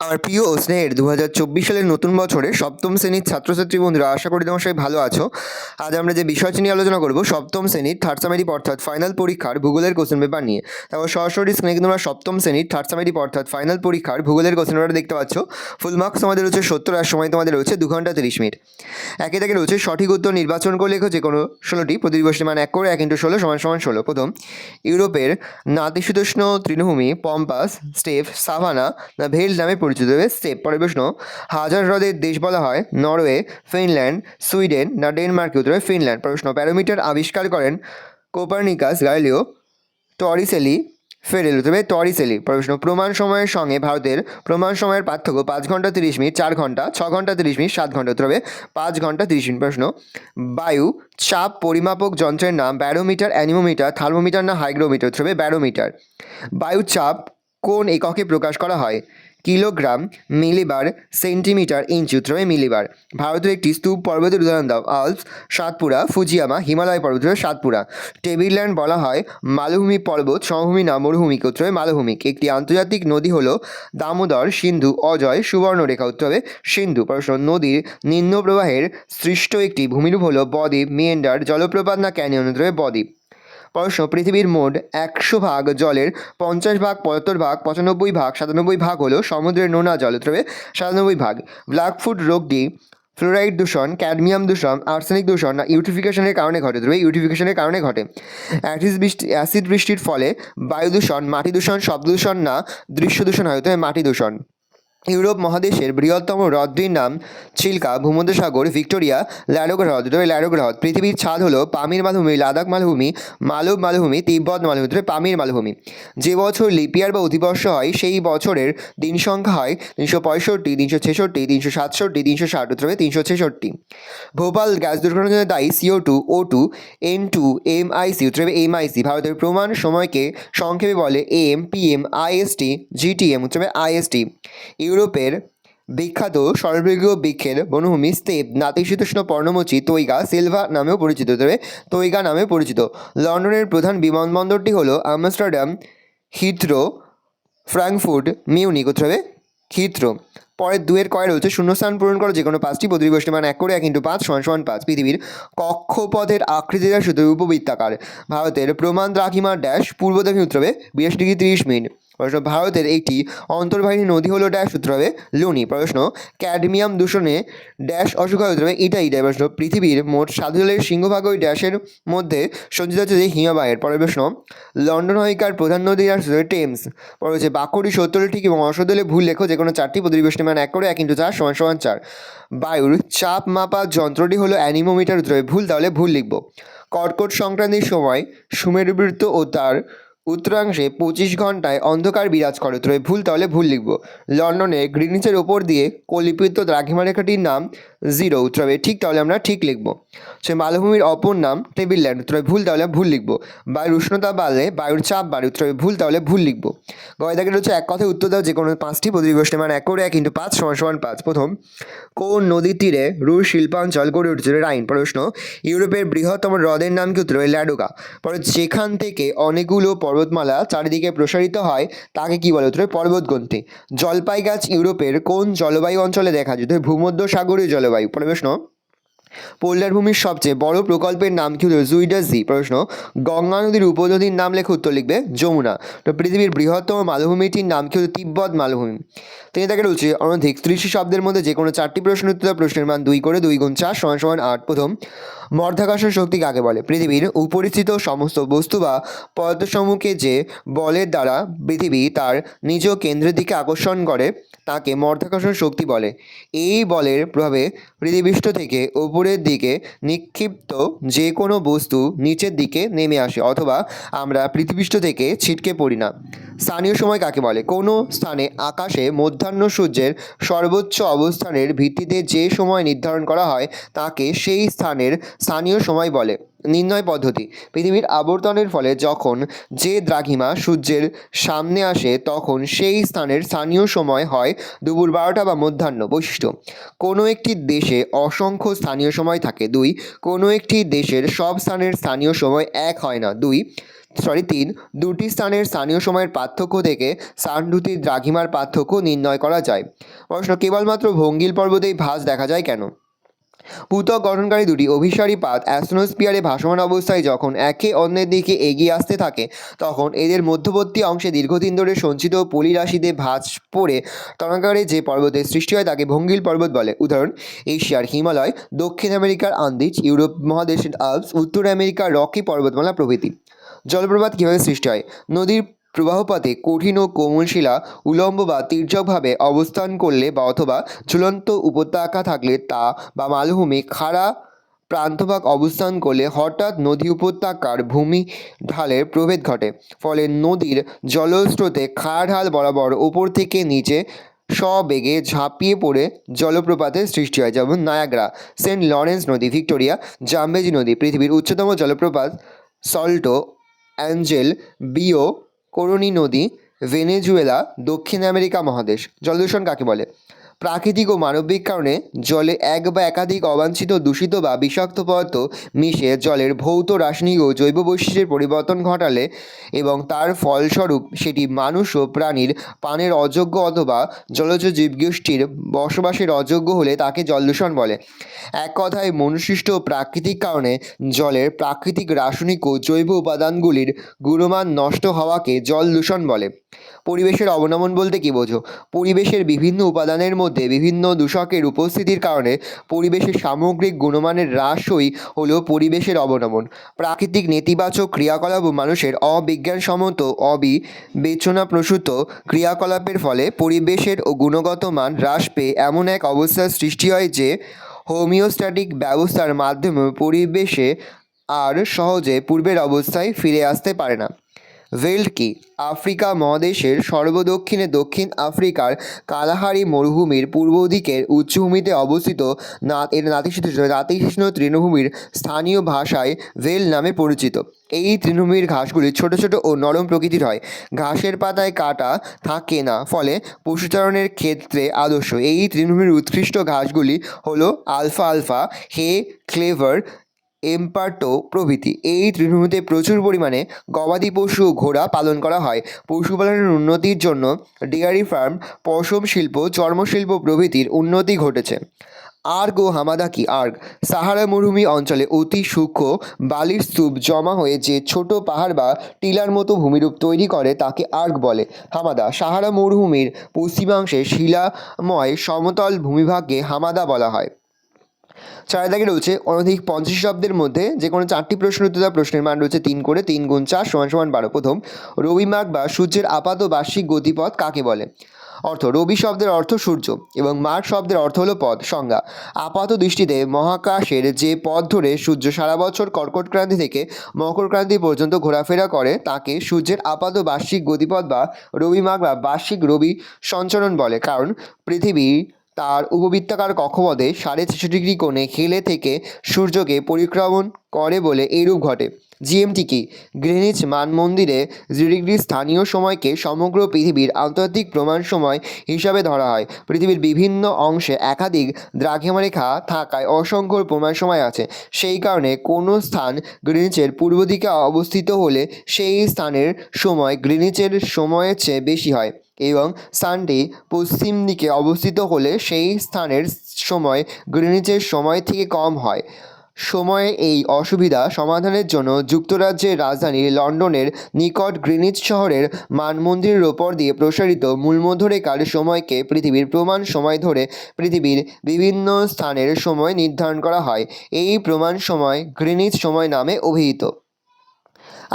আমার প্রিয় ও স্নেহের 2024 সালের নতুন বছরে সপ্তম শ্রেণীর ছাত্রছাত্রী বন্ধুরা, আশা করি তোমার সবাই ভালো আছো। আজ আমরা যে বিষয়টি নিয়ে আলোচনা করব সপ্তম শ্রেণীর থার্ড সামেটিক অর্থাৎ ফাইনাল পরীক্ষার ভূগোলের কোশ্চেন পেপার নিয়ে। তারপর সরাসরি স্ক্রিনে তোমরা সপ্তম শ্রেণীর থার্ড সামেটিক অর্থাৎ ফাইনাল পরীক্ষার ভূগোলের কোশ্চেন পেপার দেখতে পাচ্ছ। ফুল মার্কস তোমাদের রয়েছে 70 আর সময় তোমাদের রয়েছে 2 ঘন্টা 30 মিনিট। একে থেকে রয়েছে সঠিক উত্তর নির্বাচন করে লেখো যে কোনো 16টি, প্রতি দিবসটি মান 1 করে 1 × 16 = 16। প্রথম, ইউরোপের নাতিশীতোষ্ণ তৃণভূমি পম্পাস স্টেপ সাভানা না ভেল নামে পরিচিত। স্টেপ। পরের প্রশ্ন, হাজার হ্রদের দেশ বলা হয় নরওয়ে, ফিনল্যান্ড, সুইডেন না ডেনমার্কে? উত্তর হবে ফিনল্যান্ড। প্রশ্ন, ব্যারোমিটার আবিষ্কার করেন কোপার্নিকাস, গালিলিও, টরিসেলি, ফেরেল? উত্তর হবে টরিসেলি। প্রশ্ন, প্রমাণ সময়ের সঙ্গে ভারতের প্রমাণ সময়ের পার্থক্য 5 ঘন্টা 30 মিনিট, 4 ঘন্টা, 6 ঘন্টা 30 মিনিট, 7 ঘন্টা? উত্তর হবে 5 ঘন্টা 30 মিনিট। প্রশ্ন, বায়ু চাপ পরিমাপক যন্ত্রের নাম ব্যারোমিটার, অ্যানিমোমিটার, থার্মোমিটার না হাইগ্রোমিটার? উত্তর হবে ব্যারোমিটার। বায়ু চাপ কোন এককে প্রকাশ করা হয়? কিলোগ্রাম, মিলিবার, সেন্টিমিটার, ইঞ্চি? উত্তর হবে মিলিবার। ভারতের একটি স্তূপ পর্বতের উদাহরণ দাও। আল্পস, সাতপুরা, ফুজিয়ামা, হিমালয় পর্বত? উত্তর হবে সাতপুরা। টেবিল ল্যান্ড বলা হয় মালভূমি পর্বত, সমভূমি না মরুভূমিকে? উত্তর হবে মালভূমিক। একটি আন্তর্জাতিক নদী হলো দামোদর, সিন্ধু, অজয়, সুবর্ণরেখা? উত্তর হবে সিন্ধু। প্রশ্ন, নদীর নিম্ন প্রবাহের সৃষ্ট একটি ভূমিরূপ হলো বদ্বীপ, মিয়েন্ডার, জলপ্রপাত না ক্যানিয়ন? উত্তর হবে বদ্বীপ। প্রশ্ন, পৃথিবীর মোট 100 ভাগ জলের 50 ভাগ, 75 ভাগ, 95 ভাগ, 97 ভাগ হলো সমুদ্রের নোনা জল? উত্তর হবে 97 ভাগ। ব্ল্যাকফুট রোগটি ফ্লোরাইড দূষণ, ক্যাডমিয়াম দূষণ, আর্সেনিক দূষণ না ইউটিফিকেশনের কারণে ঘটে? উত্তর হবে ইউটিফিকেশনের কারণে ঘটে। অ্যাসিড বৃষ্টির ফলে বায়ু দূষণ, মাটি দূষণ, শব্দ দূষণ না দৃশ্য দূষণ হয়? উত্তর হবে মাটি দূষণ। ইউরোপ মহাদেশের বৃহত্তম হ্রদটির নাম চিল্কা, ভূমধ্যসাগর, ভিক্টোরিয়া, ল্যাডোগ হ্রদ? উত্তর হবে ল্যাডোগ হ্রদ। পৃথিবীর ছাদ হলো পামির মালভূমি, লাদাখ মালভূমি, মালব মালভূমি, তিব্বত মালভূমি? উত্তর হবে পামির মালভূমি। যে বছর লিপিয়ার বা অধিবর্ষ হয় সেই বছরের দিন সংখ্যা হয় 365, 366, 367, 360? উত্তর হবে 366। ভোপাল গ্যাস দুর্ঘটনার জন্য দায়ী CO2, O2, N2, MIC? উত্তর হবে MIC। ভারতের প্রমাণ সময়কে সংক্ষেপে বলে AM, PM, IST, GTM? উত্তর হবে IST। ইউরোপের বিখ্যাত সর্ববৃহৎ বৃক্ষের বনভূমি স্টেপ, নাতিশীতোষ্ণ পর্ণমোচী, তৈগা, সিলভা নামেও পরিচিত? তবে তৈগা নামে পরিচিত। লন্ডনের প্রধান বিমানবন্দরটি হলো আমস্টারডাম, হিথ্রো, ফ্র্যাঙ্কফুর্ট, মিউনিক? উত্তর হবে হিথ্রো। পরের দুয়ের কয় রয়েছে শূন্যস্থান পূরণ করো যে কোনো 5টি, প্রতি দিবসটি মান 1 করে 1 × 5 = 5। পৃথিবীর কক্ষপথের আকৃতিটা শুধু উপবৃত্তাকার। ভারতের প্রমাণ দ্রাঘিমা ড্যাশ পূর্ব দক্ষিণ? উত্তর হবে 82 ডিগ্রি 30 মিনিট। প্রশ্ন, ভারতের একটি অন্তর্বাহিনী নদী হলো ড্যাশ? উত্তর হবে লুনি। প্রশ্ন, ক্যাডমিয়াম দূষণে ড্যাশ অসুখ হয়? উত্তর হবে ইটাই। প্রশ্ন, পৃথিবীর মোট সাধু জলের সিংহভাগ ওই ড্যাশের মধ্যে সঞ্চিত আছে যে হিমাবাহের? পরের প্রশ্ন, লন্ডন হইকার প্রধান নদী আর? টেমস। পরে হচ্ছে বাক্যটি সত্যলে ঠিক এবং অসত্যলে ভুল লেখো যে কোনো 4টি, প্রতি দিবসটি মান 1 করে 1 × 4 = 4। বায়ুর চাপ মাপার যন্ত্রটি হলো অ্যানিমোমিটার? উত্তর হবে ভুল, তাহলে ভুল লিখব। কর্কট সংক্রান্তির সময় সুমেরুবৃত্ত ও তার উত্তরাংশে 25 ঘন্টায় অন্ধকার বিরাজ করে? উত্তর হবে ভুল, তাহলে ভুল লিখব। লন্ডনে গ্রিনিচের ওপর দিয়ে কলিপিত দ্রাঘিমা রেখাটির নাম 0? উত্তর হবে ঠিক, তাহলে আমরা ঠিক লিখব। সে মালভূমির অপর নাম টেবিল ল্যান্ড? উত্তর হবে ভুল, তাহলে ভুল লিখব। বায়ুর উষ্ণতা বাড়লে বায়ুর চাপ বাড়ে? উত্তর হবে ভুল, তাহলে ভুল লিখব। গয় দাগের হচ্ছে এক কথায় উত্তর দাও যে কোনো 5টি, প্রতি দিবসটি মান 1 করে 1 × 5 = 5। প্রথম, কোন নদীর তীরে রুশ শিল্পাঞ্চল গড়ে উঠেছে? রাইন। প্রশ্ন, ইউরোপের বৃহত্তম হ্রদের নাম কি? উত্তর হবে ল্যাডোগা। পরে, যেখান থেকে অনেকগুলো পর্বতমালা চারিদিকে প্রসারিত হয় তাকে কি বলে? উত্তর হবে পর্বতগ্রন্থি। জলপাই গাছ ইউরোপের কোন জলবায়ু অঞ্চলে দেখা যায়? ভূমধ্যসাগরীয় জলবায়ু। পরের প্রশ্ন, পোলার ভূমির সবচেয়ে বড় প্রকল্পের নাম কি? জুইডাসি। প্রশ্ন, গঙ্গা নদীর উপনদীর নাম লেখো? উত্তর লিখবে যমুনা। তো পৃথিবীর বৃহত্তম মালভূমিটির নাম কি? তিব্বত মালভূমি। তিনি তাকে রয়েছে অনধিক 30 শব্দের মধ্যে যে কোনো 4টি প্রশ্ন উত্তর দাও। প্রশ্নের মান 2 করে 2 × 4 = 8। প্রথম, মধ্যাকর্ষণ শক্তি কাকে বলে? পৃথিবীর উপরিস্থিত সমস্ত বস্তু বা পদার্থসমূহকে যে বলের দ্বারা পৃথিবী তার নিজ কেন্দ্রের দিকে আকর্ষণ করে তাকে মধ্যাকর্ষণ শক্তি বলে। এই বলের প্রভাবে পৃথিবীপৃষ্ঠ থেকে উপরের দিকে নিক্ষিপ্ত যে কোনো বস্তু নিচের দিকে নেমে আসে, অথবা আমরা পৃথিবীপৃষ্ঠ থেকে ছিটকে পড়ি না। স্থানীয় সময় কাকে বলে? কোনো স্থানে আকাশে মধ্যাহ্ন সূর্যের সর্বোচ্চ অবস্থানের ভিত্তিতে যে সময় নির্ধারণ করা হয় তাকে সেই স্থানের স্থানীয় সময় বলে। নির্ণয় পদ্ধতি, পৃথিবীর আবর্তনের ফলে যখন যে দ্রাঘিমা সূর্যের সামনে আসে তখন সেই স্থানের স্থানীয় সময় হয় দুপুর 12টা বা মধ্যাহ্ন। বৈশিষ্ট্য, কোনো একটি দেশে অসংখ্য স্থানীয় সময় থাকে। 2, কোনো একটি দেশের সব স্থানের স্থানীয় সময় এক হয় না। 2, তিন, দুটি স্থানের স্থানীয় সময়ের পার্থক্য থেকে সানডুতির দ্রাঘিমার পার্থক্য নির্ণয় করা যায়। প্রশ্ন, কেবলমাত্র ভঙ্গিল পর্বতেই ভাঁজ দেখা যায় কেন? পৃথক গঠনকারী দুটি অভিসারী পাত অ্যাস্ট্রোস্ফিয়ারে ভাসমান অবস্থায় যখন একে অন্যের দিকে এগিয়ে আসতে থাকে তখন এদের মধ্যবর্তী অংশে দীর্ঘদিন ধরে সঞ্চিত পলিরাশিতে ভাঁজ পড়ে তরঙ্গাকারে যে পর্বতের সৃষ্টি হয় তাকে ভঙ্গিল পর্বত বলে। উদাহরণ, এশিয়ার হিমালয়, দক্ষিণ আমেরিকার আন্দিজ, ইউরোপ মহাদেশের আল্পস, উত্তর আমেরিকার রকি পর্বতমালা প্রভৃতি। জলপ্রপাত কীভাবে সৃষ্টি হয়? নদীর প্রবাহপথে কঠিন ও কোমল শিলা উলম্ব বা তির্যকভাবে অবস্থান করলে বা অথবা ঝুলন্ত উপত্যকা থাকলে তা বা মালভূমি খাড়া প্রান্তভাগ অবস্থান করলে হঠাৎ নদী উপত্যকার ভূমি ঢালের প্রভেদ ঘটে। ফলে নদীর জলস্রোতে খাড়া ঢাল বরাবর ওপর থেকে নিচে সবেগে ঝাঁপিয়ে পড়ে জলপ্রপাতের সৃষ্টি হয়, যেমন নায়াগ্রা, সেন্ট লরেন্স নদী, ভিক্টোরিয়া, জাম্বেজি নদী। পৃথিবীর উচ্চতম জলপ্রপাত সল্টো অ্যাঞ্জেল বিও করোনি নদী, ভেনেজুয়েলা, দক্ষিণ আমেরিকা মহাদেশ। জলদূষণ কাকে বলে? প্রাকৃতিক ও মানবিক কারণে জলে এক বা একাধিক অবাঞ্ছিত দূষিত বা বিষাক্ত পদার্থ মিশে জলের ভৌত রাসায়নিক ও জৈব বৈশিষ্ট্যের পরিবর্তন ঘটালে এবং তার ফলস্বরূপ সেটি মানুষ ও প্রাণীর পানের অযোগ্য অথবা জলজ জীবগোষ্ঠীর বসবাসের অযোগ্য হলে তাকে জলদূষণ বলে। এক কথায় মনুসৃষ্ট ও প্রাকৃতিক কারণে জলের প্রাকৃতিক রাসায়নিক ও জৈব উপাদানগুলির গুণমান নষ্ট হওয়াকে জল দূষণ বলে। পরিবেশের অবনমন বলতে কী বোঝো? পরিবেশের বিভিন্ন উপাদানের মধ্যে বিভিন্ন দূষকের উপস্থিতির কারণে পরিবেশের সামগ্রিক গুণমানের হ্রাসই হলো পরিবেশের অবনমন। প্রাকৃতিক নেতিবাচক ক্রিয়াকলাপ ও মানুষের অবিজ্ঞানসম্মত অবিবেচনাপ্রসূত ক্রিয়াকলাপের ফলে পরিবেশের ও গুণগত মান হ্রাস পেয়ে এমন এক অবস্থার সৃষ্টি হয় যে হোমিওস্ট্যাটিক ব্যবস্থার মাধ্যমে পরিবেশে আর সহজে পূর্বের অবস্থায় ফিরে আসতে পারে না। ভেল্ট কি? আফ্রিকা মহাদেশের সর্বদক্ষিণে দক্ষিণ আফ্রিকার কালাহারি মরুভূমির পূর্ব দিকের উচ্চভূমিতে অবস্থিত এর নাতিশীতোষ্ণ তৃণভূমির স্থানীয় ভাষায় ভেল নামে পরিচিত। এই তৃণভূমির ঘাসগুলি ছোট ছোট ও নরম প্রকৃতির হয়। ঘাসের পাতায় কাঁটা থাকে না, ফলে পশুচারণের ক্ষেত্রে আদর্শ। এই তৃণভূমির উৎকৃষ্ট ঘাসগুলি হলো আলফা, হে, ক্লেভার, এম্পার্টো প্রভৃতি। এই তৃণভূমিতে প্রচুর পরিমাণে গবাদি পশু ও ঘোড়া পালন করা হয়। পশুপালনের উন্নতির জন্য ডেয়ারি ফার্ম, পশম শিল্প, চর্মশিল্প প্রভৃতির উন্নতি ঘটেছে। আর্গ ও হামাদা কি? আর্গ সাহারা মরুভূমি অঞ্চলে অতি সূক্ষ্ম বালির স্তূপ জমা হয়ে যে ছোট পাহাড় বা টিলার মতো ভূমিরূপ তৈরি করে তাকে আর্গ বলে। হামাদা সাহারা মরুভূমির পশ্চিমাংশে শিলাময় সমতল ভূমিভাগকে হামাদা বলা হয়। চার দাগে রয়েছে অনধিক 50 শব্দের মধ্যে যে কোনো 4টি প্রশ্নের উত্তর দেওয়া প্রশ্নের মান রয়েছে 3 করে। 3 গুণ 4 সমান 12। প্রথম, রবি মাঘ বা সূর্যের আপাত বার্ষিক গতিপথ কাকে বলে? অর্থ, রবি শব্দের অর্থ সূর্য এবং মাঘ শব্দের অর্থ হলো পথ। সংজ্ঞা, আপাত দৃষ্টিতে মহাকাশের যে পথ ধরে সূর্য সারা বছর কর্কট ক্রান্তি থেকে মকর ক্রান্তি পর্যন্ত ঘোরাফেরা করে তাকে সূর্যের আপাত বার্ষিক গতিপথ বা রবি মাঘ বা বার্ষিক রবি সঞ্চারণ বলে। কারণ পৃথিবী তার উপবৃত্তাকার কক্ষপথে 66.5 ডিগ্রি কোণে হেলে থেকে সূর্যকে পরিক্রমণ করে বলে এইরূপ ঘটে। জিএমটি কি? গ্রিনিচ মানমন্দিরে 0 ডিগ্রি স্থানীয় সময়কে সমগ্র পৃথিবীর আন্তর্জাতিক প্রমাণ সময় হিসাবে ধরা হয়। পৃথিবীর বিভিন্ন অংশে একাধিক দ্রাঘিমারেখা থাকায় অসংখ্য প্রমাণ সময় আছে। সেই কারণে কোনো স্থান গ্রিনিচের পূর্ব দিকে অবস্থিত হলে সেই স্থানের সময় গ্রিনিচের সময়ের চেয়ে বেশি হয় এবং স্থানটি পশ্চিম দিকে অবস্থিত হলে সেই স্থানের সময় গ্রিনিচের সময় থেকে কম হয়। সময়ে এই অসুবিধা সমাধানের জন্য যুক্তরাজ্যের রাজধানী লন্ডনের নিকট গ্রিনিচ শহরের মানমন্দিরের ওপর দিয়ে প্রসারিত মূলমধ্যরেখার সময়কে পৃথিবীর প্রমাণ সময় ধরে পৃথিবীর বিভিন্ন স্থানের সময় নির্ধারণ করা হয়। এই প্রমাণ সময় গ্রিনিচ সময় নামে অভিহিত।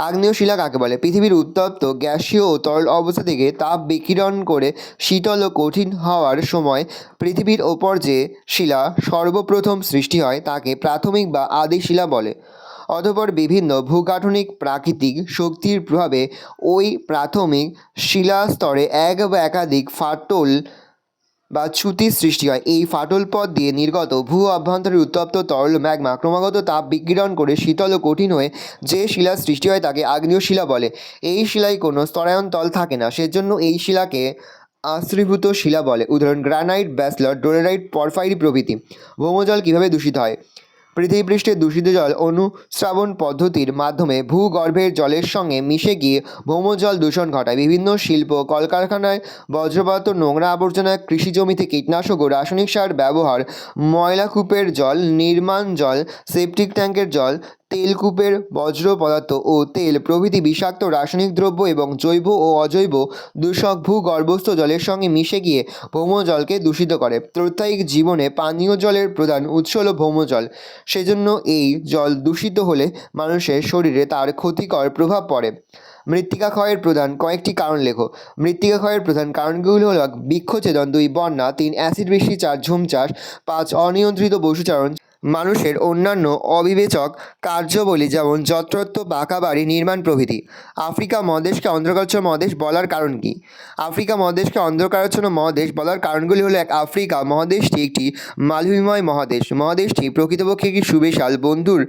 আগ্নেয় শিলা কাকে বলে? পৃথিবীর উত্তপ্ত গ্যাসীয় ও তরল অবস্থা থেকে তাপ বিকিরণ করে শীতল ও কঠিন হওয়ার সময় পৃথিবীর ওপর যে শিলা সর্বপ্রথম সৃষ্টি হয় তাকে প্রাথমিক বা আদি শিলা বলে। অতঃপর বিভিন্ন ভূগাঠনিক প্রাকৃতিক শক্তির প্রভাবে ওই প্রাথমিক শিলাস্তরে এক বা একাধিক ফাটল বা চ্যুতির সৃষ্টি হয়। এই ফাটল পথ দিয়ে নির্গত ভূ অভ্যন্তরের উত্তপ্ত তরল ম্যাগমা ক্রমাগত তাপ বিকিরণ করে শীতল ও কঠিন হয়ে যে শিলার সৃষ্টি হয় তাকে আগ্নেয় শিলা বলে। এই শিলায় কোনো স্তরায়ন তল থাকে না, সেজন্য এই শিলাকে আশ্রীভূত শিলা বলে। উদাহরণ, গ্রানাইট, ব্যাসল্ট, ডোলেরাইট, পরফাইরি প্রভৃতি। ভৌমজল কীভাবে দূষিত হয়? পৃথিবীপৃষ্ঠে দূষিত জল অনুস্রাবণ পদ্ধতির মাধ্যমে ভূগর্ভের জলের সঙ্গে মিশে গিয়ে ভৌমজল দূষণ ঘটায়। বিভিন্ন শিল্প কলকারখানায় বজ্রপাত, নোংরা আবর্জনা, কৃষিজমিতে কীটনাশক ও রাসায়নিক সার ব্যবহার, ময়লাকূপের জল, নির্মাণ জল, সেপটিক ট্যাঙ্কের জল, তেলকূপের বজ্র পদার্থ ও তেল প্রভৃতি বিষাক্ত রাসায়নিক দ্রব্য এবং জৈব ও অজৈব দূষক ভূগর্ভস্থ জলের সঙ্গে মিশে গিয়ে ভৌমজলকে দূষিত করে। প্রত্যেক জীবনে পানীয় জলের প্রধান উৎস হল ভৌমজল। সেজন্য এই জল দূষিত হলে মানুষের শরীরে তার ক্ষতিকর প্রভাব পড়ে। মৃত্তিকা ক্ষয়ের প্রধান কয়েকটি কারণ লেখো। মৃত্তিকা ক্ষয়ের প্রধান কারণগুলি হল: বৃক্ষছেদন, 2 বন্যা, 3 অ্যাসিড বৃষ্টি, 4 ঝুম চাষ, 5 অনিয়ন্ত্রিত পশুচারণ, মানুষের অন্যান্য অবিবেচক কার্যাবলী যেমন যত্রতত্র পাকা বাড়ি নির্মাণ প্রভৃতি। আফ্রিকা মহাদেশকে অন্ধকারাচ্ছন্ন মহাদেশ বলার কারণ কী? আফ্রিকা মহাদেশকে অন্ধকারাচ্ছন্ন মহাদেশ বলার কারণগুলি হলো: 1. আফ্রিকা মহাদেশটি একটি মালভূমিময় মহাদেশ। মহাদেশটি প্রকৃতপক্ষে একটি সুবিশাল বন্ধুর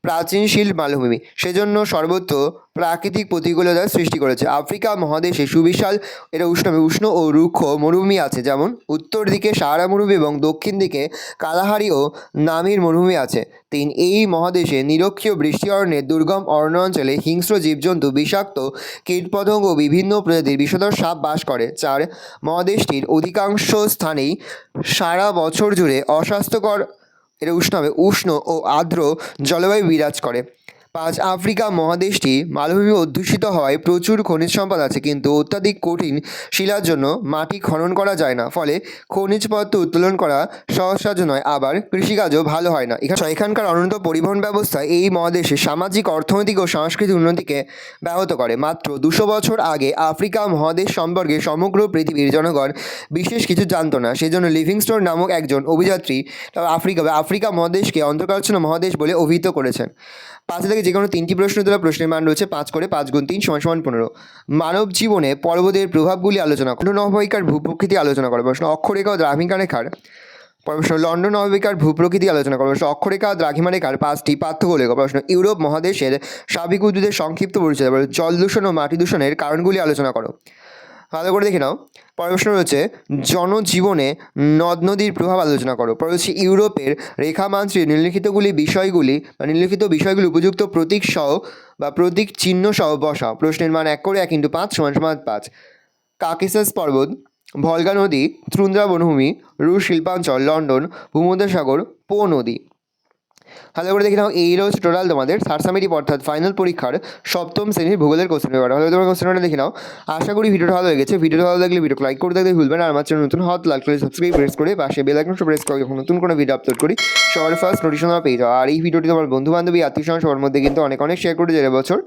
প্রাচীনশীল মালভূমি, সেজন্য সর্বত্র প্রাকৃতিক প্রতিকূলতার সৃষ্টি করেছে। আফ্রিকা মহাদেশে সুবিশাল উষ্ণ ও রুক্ষ মরুভূমি আছে, যেমন উত্তর দিকে সাহারা মরুভূমি এবং দক্ষিণ দিকে কালাহারি ও নামির মরুভূমি আছে। 3. এই মহাদেশে নিরক্ষীয় বৃষ্টিরণ্যের দুর্গম অরণ্যাঞ্চলে হিংস্র জীবজন্তু, বিষাক্ত কীটপতঙ্গ ও বিভিন্ন প্রজাতির বিষধর সাপ বাস করে। 4. মহাদেশটির অধিকাংশ স্থানেই সারা বছর জুড়ে অস্বাস্থ্যকর উষ্ণ ও আর্দ্র জলবায়ু বিরাজ করে। 5. আফ্রিকা মহাদেশটি মালভূমি অধ্যুষিত হওয়ায় প্রচুর খনিজ সম্পদ আছে, কিন্তু অত্যাধিক কঠিন শিলার জন্য মাটি খনন করা যায় না, ফলে খনিজ পদার্থ উত্তোলন করা সহজসাধ্য নয়, আবার কৃষিকাজও ভালো হয় না। এখানকার অনুন্নত পরিবহন ব্যবস্থা এই মহাদেশে সামাজিক, অর্থনৈতিক ও সাংস্কৃতিক উন্নতিকে ব্যাহত করে। মাত্র 200 বছর আগে আফ্রিকা মহাদেশ সম্পর্কে সমগ্র পৃথিবীর জনগণ বিশেষ কিছু জানত না। সেজন্য লিভিংস্টোন নামক একজন অভিযাত্রী আফ্রিকা মহাদেশকে অন্ধকারাচ্ছন্ন মহাদেশ বলে অভিহিত করেছেন। 5 থেকে যে কোনো 3টি প্রশ্ন তোলা, প্রশ্নের মান রয়েছে 5 করে। 5 × 3 = 15। মানব জীবনে পর্বতের প্রভাবগুলি আলোচনা করো। লন্ডন অববাহিকার ভূপ্রকৃতি আলোচনা করো। প্রশ্ন: অক্ষরেখা ও দ্রাঘিমা রেখার প্রশ্ন: লন্ডন অববাহিকার ভূপ্রকৃতি আলোচনা করো। প্রশ্ন: অক্ষরেখা ও দ্রাঘিমা রেখার 5টি পার্থক্য লেখো। প্রশ্ন: ইউরোপ মহাদেশের স্বাভাবিক উদ্ভিদের সংক্ষিপ্ত পরিচয়। জল দূষণ ও মাটি দূষণের কারণগুলি আলোচনা করো। ভালো করে দেখে নাও। প্রশ্ন রয়েছে জনজীবনে নদ নদীর প্রভাব আলোচনা করো। রয়েছে ইউরোপের রেখামান্ত্রে নিম্নলিখিত বিষয়গুলি উপযুক্ত প্রতীক সহ বা প্রতীক চিহ্ন সহ বসা। প্রশ্নের মান 1 করে 1 × 5 = 5। কাকেসাস পর্বত, ভলগা নদী, তুন্দ্রা বনভূমি, রুশ শিল্পাঞ্চল, লন্ডন, ভূমধ্যসাগর, পো নদী। ভালো করে দেখে নাও। এই রয়েছে টোটাল তোমাদের সারসামেটিক অর্থাৎ ফাইনাল পরীক্ষার 7ম শ্রেণীর ভূগোলের কোশ্চেন পেপার। ভালো তোমার কোশ্চেনটা দেখে নাও। আশা করি ভিডিওটা ভালো লেগেছে। ভিডিওটা ভালো লাগলে ভিডিও লাইক করে দেখতে ভুলবেন না। আর আমার চ্যানেল নতুন লাইক করে সাবস্ক্রাইব প্রেস করে পাশে বেল আইকনটা প্রেস করে যখন নতুন কোনো ভিডিও আপলোড করি সবার ফার্স্ট নোটিফিকেশন পেয়ে যাও। আর এই ভিডিওটি তোমার বন্ধু বান্ধবী আত্মীয় স্বজন সবার মধ্যে কিন্তু অনেক শেয়ার করে যে বছর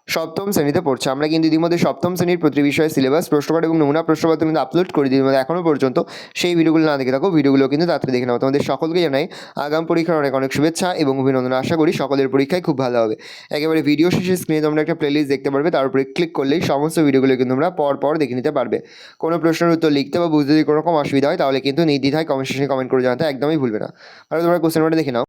7ম শ্রেণীতে পড়ছে। আমরা কিন্তু ইতিমধ্যে 7ম শ্রেণীর প্রতি বিষয়ে সিলেবাস, প্রশ্নকার্ড এবং নমুনা প্রশ্নপত্র কিন্তু আপলোড করে দিই। এখনও পর্যন্ত সেই ভিডিওগুলো না দেখে থাকো, ভিডিওগুলো কিন্তু তাড়াতাড়ি দেখে নাও। তোমাদের সকলকে জানাই আগামী পরীক্ষার অনেক শুভেচ্ছা এবং অভিনন্দন। আশা করি সকলের পরীক্ষায় খুব ভালো হবে। একেবারে ভিডিও শেষে স্ক্রিনে তোমরা একটা প্লেলিস্ট দেখতে পারবে, তার উপরে ক্লিক করলেই সমস্ত ভিডিওগুলো কিন্তু তোমরা পর দেখে নিতে পারবে। কোনো প্রশ্নের উত্তর লিখতে বা বুঝতে যদি কোনো রকম অসুবিধা হয় তাহলে কিন্তু নির্দ্বিধায় কমেন্ট সেকশনে কমেন্ট করে জানাতে একদমই ভুলবে না। আর তোমরা কোশ্চেনটা দেখে নাও।